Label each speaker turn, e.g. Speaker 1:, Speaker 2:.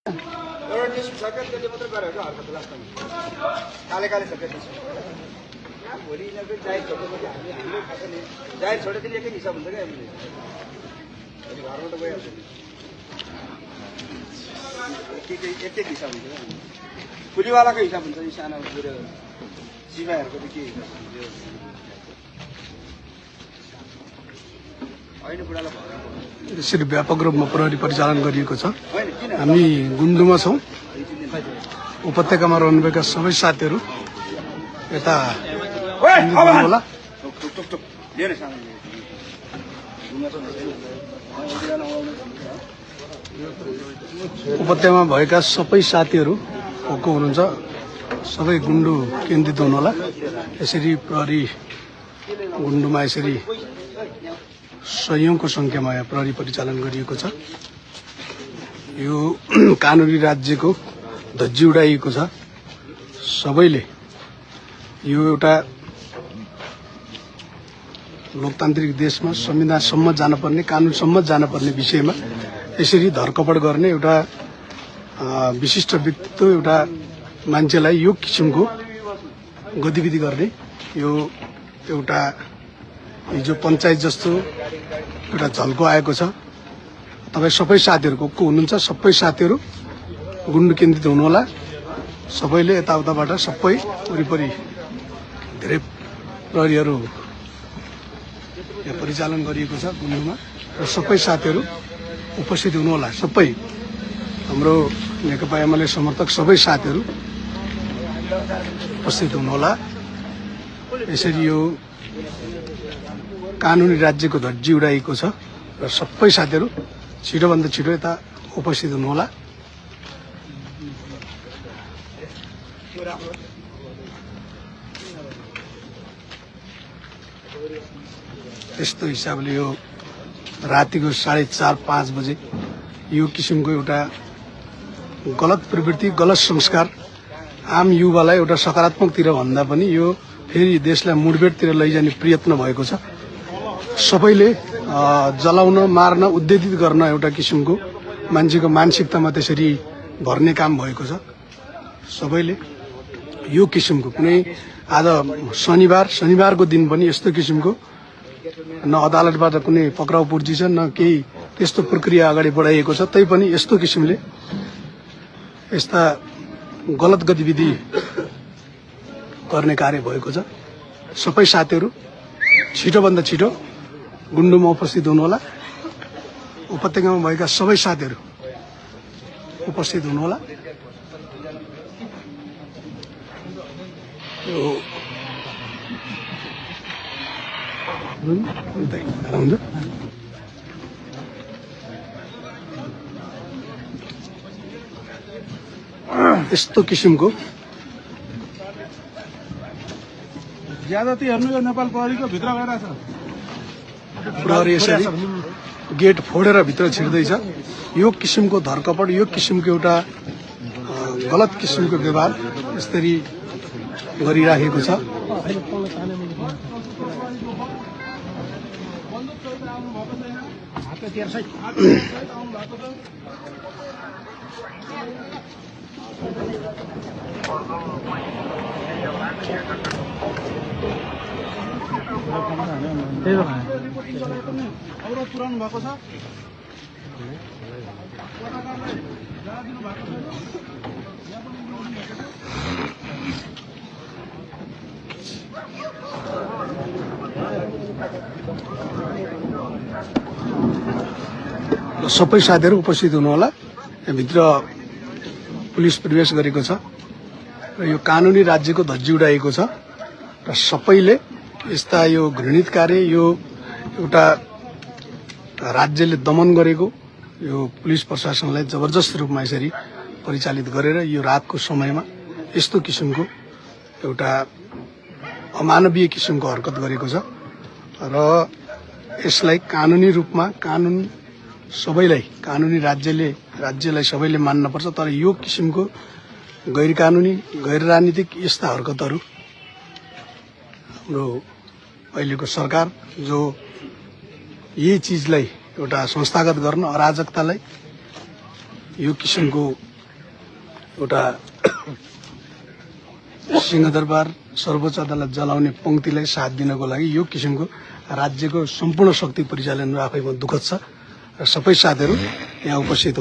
Speaker 1: एउटा न्युज सकेर त्यसले मात्रै गरेको हरकत लास्टमा काले काले सकेर भोलि यिनीहरूको जाहिर छोडेपछि हामीले खास नि जाहिर छोडेदेखि एकै हिसाब हुन्छ क्या हामीले भोलि घरमा त गइहाल्छ नि एकै हिसाब हुन्छ क्या पुलीवालाको हिसाब हुन्छ यी सानो बुढो सिपाहीहरूको त के हिसाब हुन्छ होइन बुढालाई भएर
Speaker 2: यसरी व्यापक रूपमा प्रहरी परिचालन गरिएको छ। हामी गुन्डुमा छौँ। उपत्यकामा रहनुभएका सबै साथीहरू यता होला। उपत्यकामा भएका सबै साथीहरू को हुनुहुन्छ सबै गुन्डु केन्द्रित हुनुहोला। यसरी प्रहरी गुन्डुमा यसरी सयौंको संख्यामा यहाँ प्रहरी परिचालन गरिएको छ। यो कानुनी राज्यको धज्जी उडाइएको छ। सबैले यो एउटा लोकतान्त्रिक देशमा संविधानसम्म जानुपर्ने कानुनसम्म जानुपर्ने विषयमा यसरी धरकपड गर्ने एउटा विशिष्ट व्यक्तित्व एउटा मान्छेलाई यो किसिमको गतिविधि गर्ने यो एउटा हिजो पञ्चायत जस्तो एउटा झल्को आएको छ। तपाईँ सबै साथीहरू को हुनुहुन्छ सबै साथीहरू गुन्डु केन्द्रित हुनुहोला। सबैले यताउताबाट सबै वरिपरि धेरै प्रहरीहरू यहाँ परिचालन गरिएको छ गुन्डुमा र सबै साथीहरू उपस्थित हुनुहोला। सबै हाम्रो नेकपा एमाले समर्थक सबै साथीहरू उपस्थित हुनुहोला। यसरी यो कानुनी राज्यको धज्जी उडाइएको छ र सबै साथीहरू छिटोभन्दा छिटो यता उपस्थित हुनुहोला। यस्तो हिसाबले यो रातिको 4:30-5 बजे यो किसिमको एउटा गलत प्रवृत्ति गलत संस्कार आम युवालाई एउटा सकारात्मकतिर भन्दा पनि यो फेरि देशलाई मुडभेडतिर लैजाने प्रयत्न भएको छ। सबैले जलाउन मार्न उद्देशित गर्न एउटा किसिमको मान्छेको मानसिकतामा त्यसरी भर्ने काम भएको छ। सबैले यो किसिमको कुनै आज शनिबारको दिन पनि यस्तो किसिमको न अदालतबाट कुनै पक्राउ पुर्जी छ न केही त्यस्तो प्रक्रिया अगाडि बढाइएको छ। तैपनि यस्तो किसिमले यस्ता गलत गतिविधि गर्ने कार्य भएको छ। सबै साथीहरू छिटोभन्दा छिटो गुन्डुमा उपस्थित हुनुहोला। उपत्यकामा भएका सबै साथीहरू उपस्थित हुनुहोला। यस्तो किसिमको
Speaker 3: ज्यादाती हेर्नु यो नेपाल प्रहरीको भित्र गइरहेछ।
Speaker 2: प्रहरी यसरी गेट फोडेर भित्र छिर्दैछ। यो किसिमको धरकपड यो किसिमको एउटा गलत किसिमको व्यवहार यसरी गरिराखेको छ।
Speaker 3: अवरोध पुराउनु भएको छ।
Speaker 2: सबै साथीहरू उपस्थित हुनुहोला। भित्र पुलिस प्रवेश गरेको छ र यो कानुनी राज्यको धज्जी उडाइएको छ र सबैले यस्ता यो घृणित कार्य यो एउटा राज्यले दमन गरेको यो पुलिस प्रशासनलाई जबरजस्त रूपमा यसरी परिचालित गरेर यो रातको समयमा यस्तो किसिमको एउटा अमानवीय किसिमको हरकत गरेको छ र यसलाई कानुनी रूपमा कानुन सबैलाई कानुनी राज्यलाई सबैले मान्नुपर्छ। तर यो किसिमको गैर कानुनी गैर राजनीतिक यस्ता हरकतहरू हाम्रो अहिलेको सरकार जो यही चीजलाई एउटा संस्थागत गर्न अराजकतालाई यो किसिमको एउटा सिंहदरबार सर्वोच्च अदालत जलाउने पंक्तिलाई साथ दिनको लागि यो किसिमको राज्यको सम्पूर्ण शक्ति परिचालन आफैमा दुःखद छ र सबै साथीहरू यहाँ उपस्थित